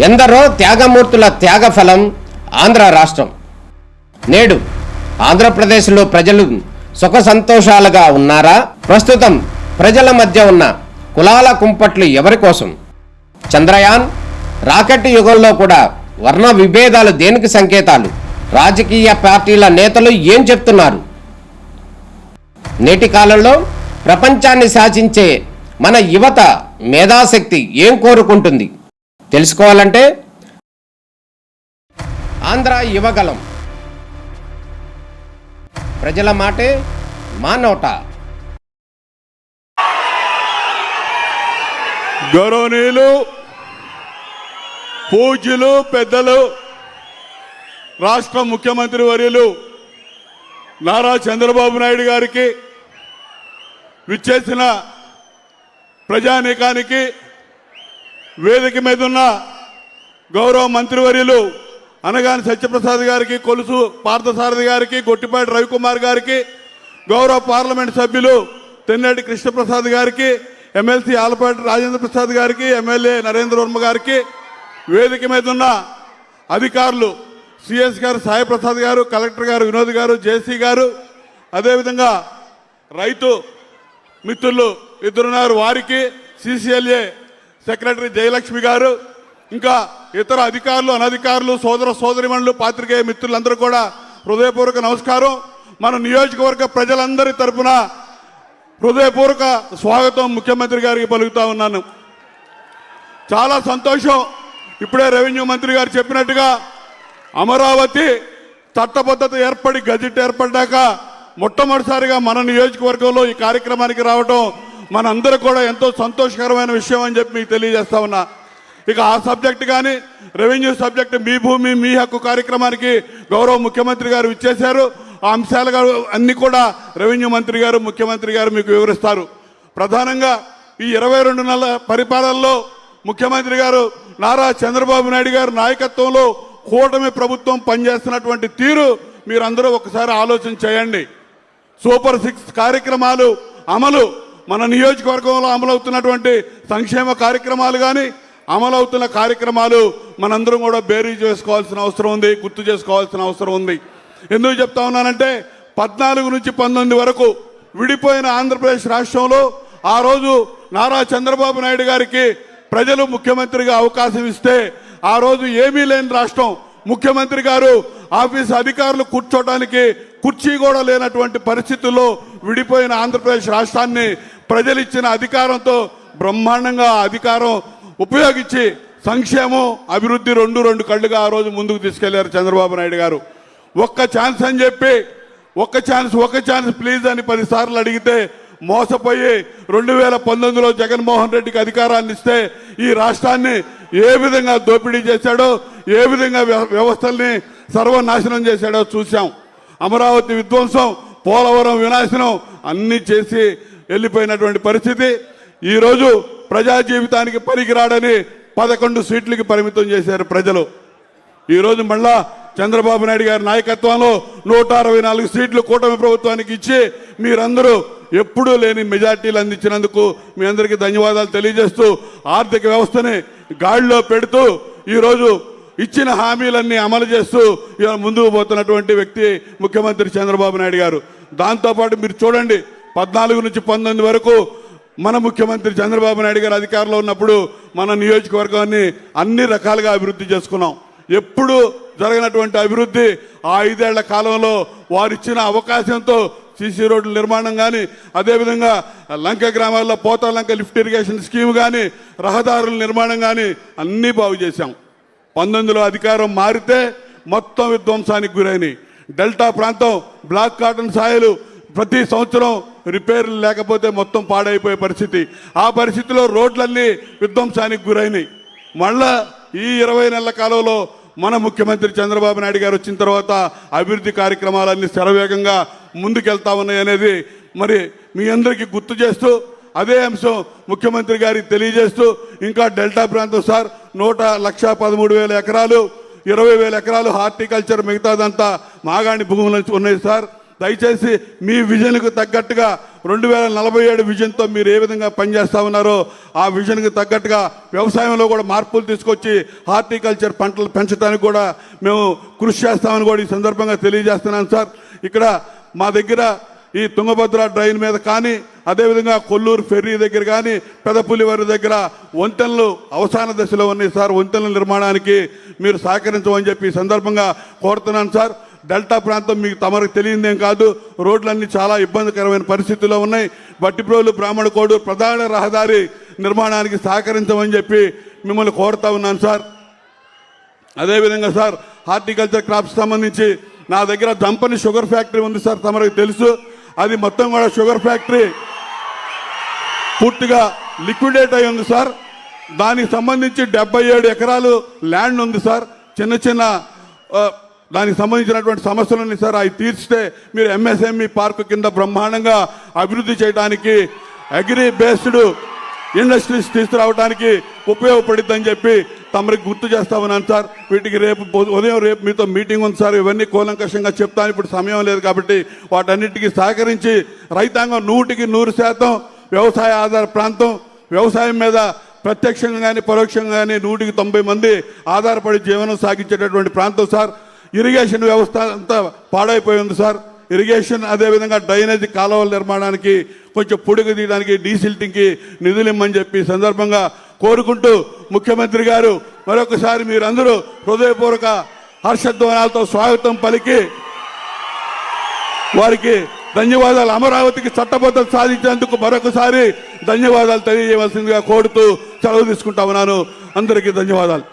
ఎందరో త్యాగమూర్తుల త్యాగఫలం ఆంధ్ర రాష్ట్రం. నేడు ఆంధ్రప్రదేశ్లో ప్రజలు సుఖ సంతోషాలుగా ఉన్నారా? ప్రస్తుతం ప్రజల మధ్య ఉన్న కులాల కుంపట్లు ఎవరి కోసం? చంద్రయాన్ రాకెట్ యుగంలో కూడా వర్ణ విభేదాలు దేనికి సంకేతాలు? రాజకీయ పార్టీల నేతలు ఏం చెప్తున్నారు? నేటి కాలంలో ప్రపంచాన్ని శాసించే మన యువత మేధాశక్తి ఏం కోరుకుంటుంది? తెలుసుకోవాలంటే ఆంధ్ర యువగలం. ప్రజల మాటే మా నోట. గౌరవనీయులు, పూజ్యులు, పెద్దలు, రాష్ట్ర ముఖ్యమంత్రి వర్యులు నారా చంద్రబాబు నాయుడు గారికి, విచ్చేసిన ప్రజానీకానికి, వేదిక మీద ఉన్న గౌరవ మంత్రివర్యులు అనగాని సత్యప్రసాద్ గారికి, కొలుసు పార్థసారథి గారికి, గొట్టిపాటి రవికుమార్ గారికి, గౌరవ పార్లమెంట్ సభ్యులు తెన్నేటి కృష్ణప్రసాద్ గారికి, ఎమ్మెల్సీ ఆలపాటి రాజేంద్ర ప్రసాద్ గారికి, ఎమ్మెల్యే నరేంద్ర వర్మ గారికి, వేదిక మీద ఉన్న అధికారులు సిఎస్ గారు సాయిప్రసాద్ గారు, కలెక్టర్ గారు వినోద్ గారు, జేసీ గారు, అదేవిధంగా రైతు మిత్రులు ఇద్దరున్నారు, వారికి సిసిఎల్ఏ సెక్రటరీ జయలక్ష్మి గారు, ఇంకా ఇతర అధికారులు, అనధికారులు, సోదర సోదరిమణులు, పాత్రికేయ మిత్రులందరూ కూడా హృదయపూర్వక నమస్కారం. మన నియోజకవర్గ ప్రజలందరి తరఫున హృదయపూర్వక స్వాగతం ముఖ్యమంత్రి గారికి పలుకుతా ఉన్నాను. చాలా సంతోషం. ఇప్పుడే రెవెన్యూ మంత్రి గారు చెప్పినట్టుగా అమరావతి చట్టబద్ధత ఏర్పడి గజెట్ ఏర్పడ్డాక మొట్టమొదటిసారిగా మన నియోజకవర్గంలో ఈ కార్యక్రమానికి రావడం మనందరూ కూడా ఎంతో సంతోషకరమైన విషయం అని చెప్పి మీకు తెలియజేస్తా ఉన్నా. ఇక ఆ సబ్జెక్ట్ కానీ రెవెన్యూ సబ్జెక్ట్ మీ భూమి మీ హక్కు కార్యక్రమానికి గౌరవ ముఖ్యమంత్రి గారు ఇచ్చేశారు. ఆ అంశాలు అన్ని కూడా రెవెన్యూ మంత్రి గారు, ముఖ్యమంత్రి గారు మీకు వివరిస్తారు. ప్రధానంగా ఈ 22 నెలల పరిపాలనలో ముఖ్యమంత్రి గారు నారా చంద్రబాబు నాయుడు గారు నాయకత్వంలో కూటమి ప్రభుత్వం పనిచేస్తున్నటువంటి తీరు మీరందరూ ఒకసారి ఆలోచన చేయండి. సూపర్ 6 కార్యక్రమాలు అమలు, మన నియోజకవర్గంలో అమలవుతున్నటువంటి సంక్షేమ కార్యక్రమాలు కానీ, అమలవుతున్న కార్యక్రమాలు మనందరం కూడా బేరీజ్ చేసుకోవాల్సిన అవసరం ఉంది, గుర్తు చేసుకోవాల్సిన అవసరం ఉంది. ఎందుకు చెప్తా ఉన్నానంటే 14 నుంచి 19 వరకు విడిపోయిన ఆంధ్రప్రదేశ్ రాష్ట్రంలో ఆ రోజు నారా చంద్రబాబు నాయుడు గారికి ప్రజలు ముఖ్యమంత్రిగా అవకాశం ఇస్తే ఆ రోజు ఏమీ లేని రాష్ట్రం, ముఖ్యమంత్రి గారు ఆఫీస్ అధికారులు కూర్చోడానికి కుర్చీ కూడా లేనటువంటి పరిస్థితుల్లో విడిపోయిన ఆంధ్రప్రదేశ్ రాష్ట్రాన్ని ప్రజలు ఇచ్చిన అధికారంతో బ్రహ్మాండంగా అధికారం ఉపయోగించి సంక్షేమం, అభివృద్ధి రెండు కళ్ళుగా ఆ రోజు ముందుకు తీసుకెళ్లారు చంద్రబాబు నాయుడు గారు. ఒక్క ఛాన్స్ అని చెప్పి ఒక్క ఛాన్స్ ప్లీజ్ అని 10 సార్లు అడిగితే మోసపోయి 2019లో జగన్మోహన్ రెడ్డికి అధికారాన్ని ఇస్తే ఈ రాష్ట్రాన్ని ఏ విధంగా దోపిడీ చేశాడో, ఏ విధంగా వ్యవస్థల్ని సర్వనాశనం చేశాడో చూశాం. అమరావతి విధ్వంసం, పోలవరం వినాశనం అన్ని చేసి వెళ్ళిపోయినటువంటి పరిస్థితి. ఈరోజు ప్రజా జీవితానికి పనికిరాడని 11 సీట్లకి పరిమితం చేశారు ప్రజలు. ఈరోజు మళ్ళా చంద్రబాబు నాయుడు గారి నాయకత్వంలో 164 సీట్లు కూటమి ప్రభుత్వానికి ఇచ్చి మీరందరూ ఎప్పుడూ లేని మెజార్టీలు అందించినందుకు మీ అందరికీ ధన్యవాదాలు తెలియజేస్తూ, ఆర్థిక వ్యవస్థని గాడిలో పెడుతూ ఈరోజు ఇచ్చిన హామీలన్నీ అమలు చేస్తూ ముందుకు పోతున్నటువంటి వ్యక్తి ముఖ్యమంత్రి చంద్రబాబు నాయుడు గారు. దాంతోపాటు మీరు చూడండి 14 నుంచి 19 వరకు మన ముఖ్యమంత్రి చంద్రబాబు నాయుడు గారు అధికారంలో ఉన్నప్పుడు మన నియోజకవర్గాన్ని అన్ని రకాలుగా అభివృద్ధి చేసుకున్నాం. ఎప్పుడు జరగనటువంటి అభివృద్ధి ఆ 5 ఏళ్ల కాలంలో వారిచ్చిన అవకాశంతో సీసీ రోడ్ల నిర్మాణం కానీ, అదేవిధంగా లంక గ్రామాల్లో పోతా లంక లిఫ్ట్ ఇరిగేషన్ స్కీమ్ కానీ, రహదారుల నిర్మాణం కానీ అన్నీ బాగు చేశాం. 19లో అధికారం మారితే మొత్తం విధ్వంసానికి గురైనవి. డెల్టా ప్రాంతం బ్లాక్ కాటన్ సాయలు ప్రతి సంవత్సరం రిపేర్లు లేకపోతే మొత్తం పాడైపోయే పరిస్థితి. ఆ పరిస్థితిలో రోడ్లన్నీ విధ్వంసానికి గురైనవి. మళ్ళా ఈ 20 నెలల కాలంలో మన ముఖ్యమంత్రి చంద్రబాబు నాయుడు గారు వచ్చిన తర్వాత అభివృద్ధి కార్యక్రమాలన్నీ శరవేగంగా ముందుకెళ్తా ఉన్నాయి అనేది మరి మీ అందరికీ గుర్తు చేస్తూ, అదే అంశం ముఖ్యమంత్రి గారికి తెలియజేస్తూ, ఇంకా డెల్టా ప్రాంతం సార్ 1,13,000 ఎకరాలు, 20,000 ఎకరాలు హార్టికల్చర్, మిగతాదంతా మాగాణి భూములు ఉన్నాయి సార్. దయచేసి మీ విజన్కు తగ్గట్టుగా 2047 విజన్తో మీరు ఏ విధంగా పనిచేస్తా ఉన్నారో ఆ విజన్కి తగ్గట్టుగా వ్యవసాయంలో కూడా మార్పులు తీసుకొచ్చి హార్టికల్చర్ పంటలు పెంచడానికి కూడా మేము కృషి చేస్తామని కూడా ఈ సందర్భంగా తెలియజేస్తున్నాను సార్. ఇక్కడ మా దగ్గర ఈ తుంగభద్ర డ్రైన్ మీద కానీ అదేవిధంగా కొల్లూరు ఫెర్రీ దగ్గర కానీ పెదపులివారి దగ్గర వంతెనలు అవసాన దశలో ఉన్నాయి సార్. వంతెనల నిర్మాణానికి మీరు సహకరించమని చెప్పి ఈ సందర్భంగా కోరుతున్నాను సార్. డెల్టా ప్రాంతం మీకు తమరికి తెలియదేం కాదు, రోడ్లన్నీ చాలా ఇబ్బందికరమైన పరిస్థితుల్లో ఉన్నాయి. బట్టిప్రోలు బ్రాహ్మణకోడు ప్రధాన రహదారి నిర్మాణానికి సహకరించమని చెప్పి మిమ్మల్ని కోరుతా ఉన్నాను సార్. అదేవిధంగా సార్ హార్టికల్చర్ క్రాప్స్ సంబంధించి నా దగ్గర దంపని షుగర్ ఫ్యాక్టరీ ఉంది సార్, తమరికి తెలుసు. అది మొత్తం కూడా షుగర్ ఫ్యాక్టరీ పూర్తిగా లిక్విడేట్ అయి ఉంది సార్. దానికి సంబంధించి 77 ఎకరాలు ల్యాండ్ ఉంది సార్. చిన్న చిన్న దానికి సంబంధించినటువంటి సమస్యలు ఉన్నాయి సార్. అవి తీర్చితే మీరు ఎంఎస్ఎంఈ పార్కు కింద బ్రహ్మాండంగా అభివృద్ధి చేయడానికి అగ్రి బేస్డ్ ఇండస్ట్రీస్ తీసుకురావడానికి ఉపయోగపడుతుందని చెప్పి తమరికి గుర్తు చేస్తా ఉన్నాను సార్. వీటికి ఉదయం రేపు మీతో మీటింగ్ ఉంది సార్. ఇవన్నీ కూలంకషంగా చెప్తాను, ఇప్పుడు సమయం లేదు కాబట్టి వాటన్నిటికీ సహకరించి రైతాంగం 100% వ్యవసాయ ఆధార ప్రాంతం, వ్యవసాయం మీద ప్రత్యక్షంగా కానీ పరోక్షంగా కానీ 190 మంది ఆధారపడి జీవనం సాగించేటటువంటి ప్రాంతం సార్. ఇరిగేషన్ వ్యవస్థ అంతా పాడైపోయి ఉంది సార్. ఇరిగేషన్ అదేవిధంగా డ్రైనేజ్ కాలువల నిర్మాణానికి కొంచెం పొడుగు తీయడానికి డీసిల్టింగ్కి నిధులు ఇమ్మని చెప్పి సందర్భంగా కోరుకుంటూ ముఖ్యమంత్రి గారు మరొకసారి మీరందరూ హృదయపూర్వక హర్షధ్వానాలతో స్వాగతం పలికి వారికి ధన్యవాదాలు, అమరావతికి చట్టబద్ధత సాధించేందుకు మరొకసారి ధన్యవాదాలు తెలియజేయవలసిందిగా కోరుతూ సెలవు తీసుకుంటా ఉన్నాను. అందరికీ ధన్యవాదాలు.